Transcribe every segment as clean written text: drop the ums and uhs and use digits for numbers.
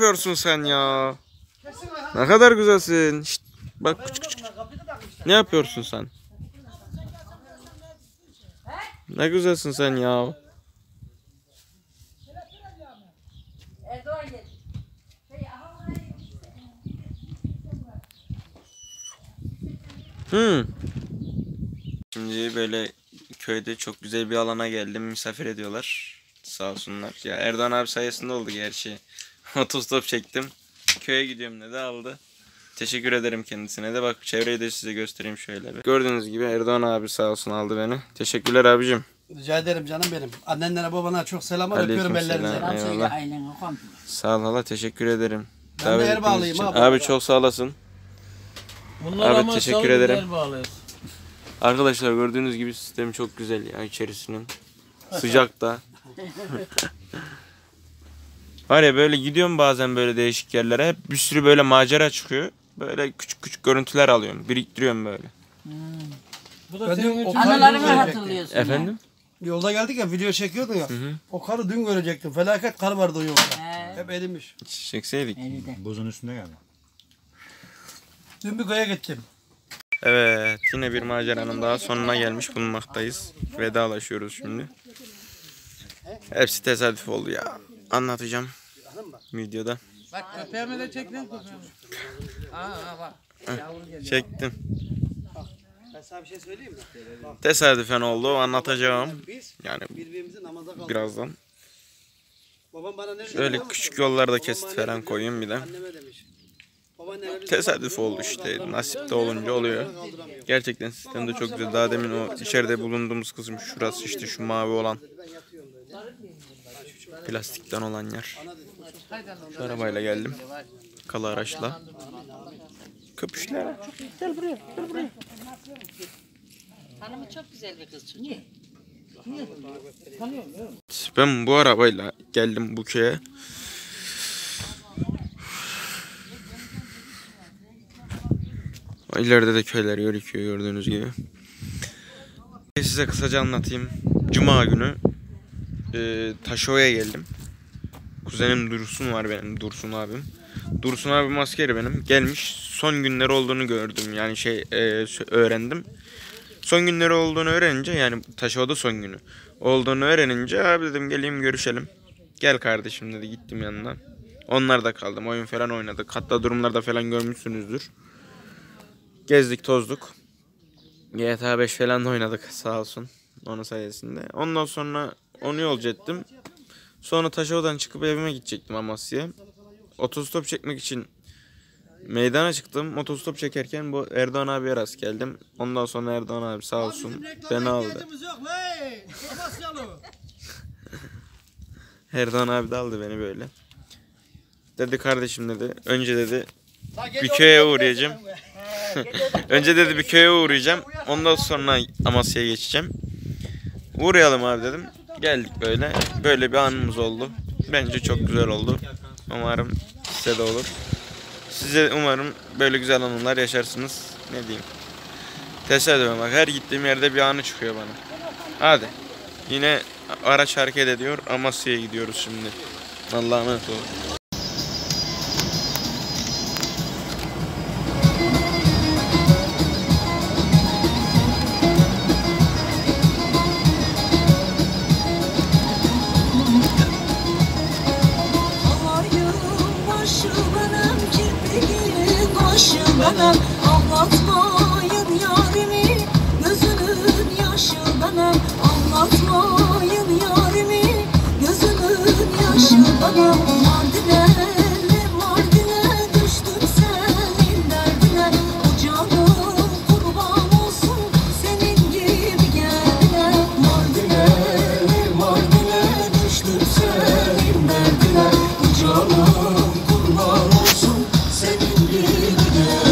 yapıyorsun sen ya? Ne kadar güzelsin. Şişt, bak küçük küçük. Ne yapıyorsun sen? Ne güzelsin sen ya. Şimdi böyle köyde çok güzel bir alana geldim. Misafir ediyorlar. Sağ olsunlar. Ya Erdoğan abi sayesinde oldu gerçi. Otostop çektim. Köye gidiyorum dedi, aldı. Teşekkür ederim kendisine de. Bak çevreyi de size göstereyim şöyle bir. Gördüğünüz gibi Erdoğan abi sağ olsun aldı beni. Teşekkürler abicim. Rica ederim canım benim. Annenlere babana çok selamlar, öpüyorum ellerinden. Eyvallah. Sağ ol hala, teşekkür ederim. Ben de Erbağlıyım abi. Abi çok sağ olasın. Abi teşekkür ederim. Arkadaşlar gördüğünüz gibi sistem çok güzel ya, içerisinin. Sıcak da. Var ya, böyle gidiyorum bazen böyle değişik yerlere, hep bir sürü böyle macera çıkıyor. Böyle küçük küçük görüntüler alıyorum, biriktiriyorum böyle. Bu da senin için Anılarını hatırlıyorsun. Efendim? Yolda geldik ya, video çekiyordun ya. O karı dün görecektim. Felaket kar vardı o yolda. Hep erimiş. Çekseydik. buzun üstünde geldi. Dün bir köye gittim. Evet, yine bir maceranın daha sonuna gelmiş bulunmaktayız. Vedalaşıyoruz şimdi. Hepsi tesadüf oldu ya. Anlatacağım videoda. Bak köpeğimi de çek lan köpeğimi. Bak. Çektim. Ben sana bir şey söyleyeyim mi? Bak, Tesadüfen oldu, anlatacağım. biz Yani birbirimizi namaza kaldırdık. birazdan. Babam bana ne dedi? Şöyle küçük yollarda kesit falan koyayım bir de. Anneme demiş. Babaanneme Tesadüf oldu işte. Nasipte olunca oluyor. Gerçekten sistem de çok güzel. Daha demin o içeride bulunduğumuz kısım şurası, işte şu mavi olan. Plastikten olan yer. Şu arabayla geldim. Kalı araçla. Köpüşler. Gel buraya. Gel buraya. Hanımı çok güzel bir kız çocuğu. Ben bu arabayla geldim bu köye. İleride de köyler gözüküyor gördüğünüz gibi. Size kısaca anlatayım. Cuma günü Taşova'ya geldim. Kuzenim Dursun var benim, Dursun abim. Dursun abim askeri benim. Gelmiş, son günleri olduğunu gördüm. Yani öğrendim. Son günleri olduğunu öğrenince, yani Taşova'da son günü olduğunu öğrenince, abi dedim geleyim görüşelim. Gel kardeşim dedi, gittim yanına. Onlar da kaldım, oyun falan oynadık. Hatta durumlarda falan görmüşsünüzdür. Gezdik tozduk. GTA 5 falan da oynadık sağ olsun onun sayesinde. Ondan sonra onu yolcu ettim. Sonra Taşova'dan çıkıp evime gidecektim, Amasya'ya. Otostop çekmek için meydana çıktım. Otostop çekerken bu Erdoğan abiye rast geldim. Ondan sonra Erdoğan abi sağ olsun beni aldı. Erdoğan abi de aldı beni böyle. Dedi kardeşim dedi, önce dedi bir köye uğrayacağım. Önce dedi bir köye uğrayacağım. Ondan sonra Amasya'ya geçeceğim. Uğrayalım abi dedim. Geldik böyle. Böyle bir anımız oldu. Bence çok güzel oldu. Umarım size de olur. Size umarım böyle güzel anılar yaşarsınız. Ne diyeyim. Tesadüfen bak, her gittiğim yerde bir anı çıkıyor bana. Hadi. Yine araç hareket ediyor. Amasya'ya gidiyoruz şimdi. Allah'a emanet olun. Benim anlatmayın yarimi, gözümün yaşı benim. Anlatmayın yarimi, gözümün yaşı benim. Mardin'e, Mardin'e düştüm senin derdine. O canım kurban olsun senin gibi geline. Mardin'e, Mardin'e düştüm senin derdine. O canım kurban olsun senin gibi geline.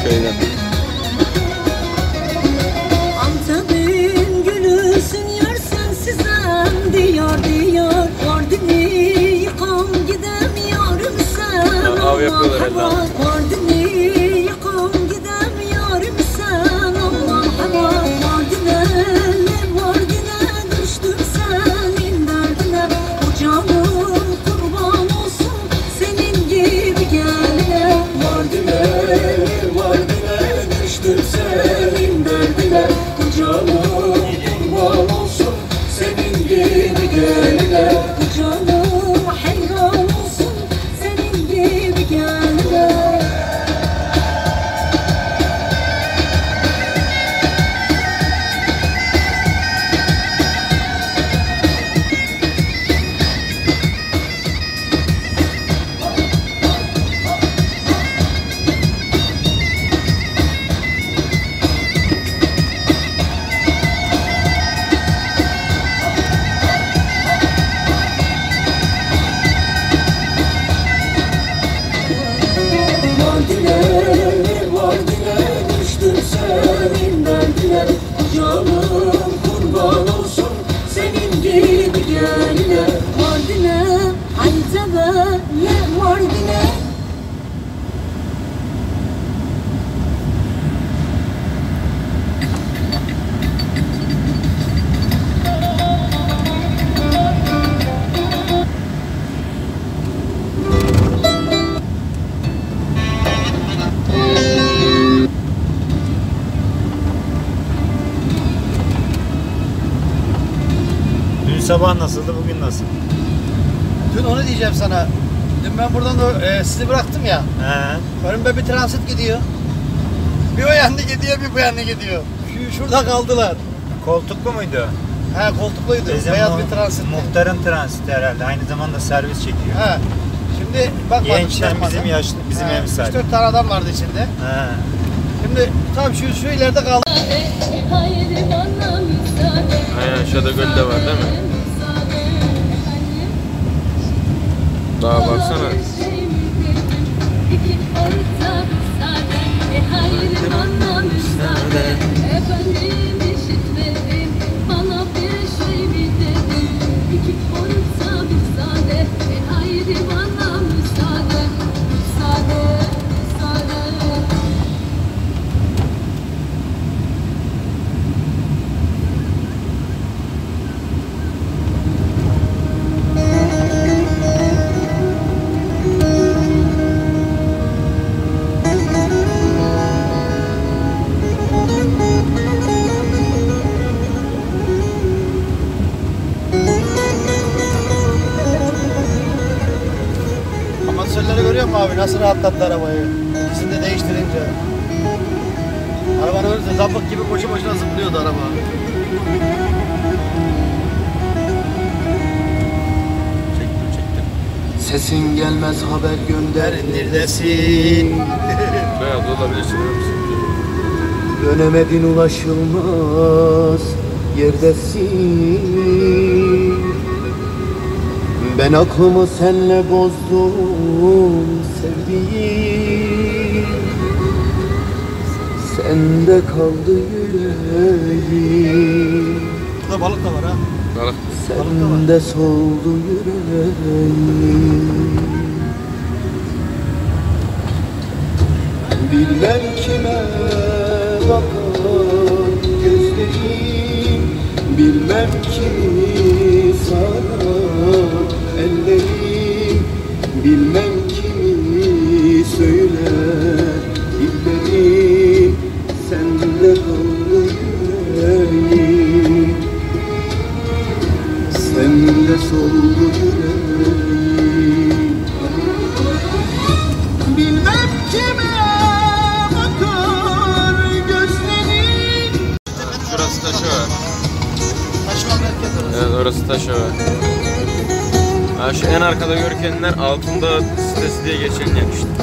Köyden. Antep'in gülüsün yer sensizem diyar diyar. Mardin'i yıkam gidem yarım sen. Av yapıyorlar Allah ella. Mardin'i yıkam gidem yarım sen. Allah Allah Mardin'e düştüm senin derdine. O canım kurban olsun senin gibi geline. Mardin'e düştüm senin derdine. O canım kurban olsun senin gibi geline. O canım hayran olsun senin gibi geline. Mardin'e düştüm senin derdine. Canım kurban olsun senin gibi geline. Mardin'e Antep'e Mardin'e. Dün sabah nasıldı, bugün nasıl? Dün onu diyeceğim sana. Dün ben buradan da sizi bıraktım ya. He. Önümde bir transit gidiyor. Bir o yanına gidiyor, bir bu yanına gidiyor. Şurada kaldılar. Koltuklu muydu? He koltukluydu. Bizim Beyaz bir transit. Muhtarın transiti herhalde. Aynı zamanda servis çekiyor. He. Şimdi bak Gençler bizim yaşlı, bizim emsal. 3-4 tane adam vardı içinde. He. Şimdi tam şu ileride kaldı. Aynen aşağıda göl de var değil mi? Daha baksana. Amatörleri görüyor musun abi? Nasıl rahatlattı arabayı? İkisini de değiştirince. Arabanın önünde zabık gibi boşu boşuna zıplıyordu araba. Sesin gelmez haber gönder. Neredesin? Beyaz olabilirsin. Dönemedin ulaşılmaz yerdesin. Ben aklımı senle bozdum sevdiğim. Sende kaldı yüreğim. Burada balık da var ha. Balık. Sende soldu yüreğim. Bilmem kime bakar gözlerim, bilmem kimi sarar ellerim, bilmem kimi söyler dillerim. Sende kaldı yüreğim, sende soldu yüreğim. Bilmem kime bakar gözlerin. Şurası Taşova. Taşova merkez orası. Evet orası Taşova. Ha, şu en arkada görünenler altında sitesi diye geçen yer işte.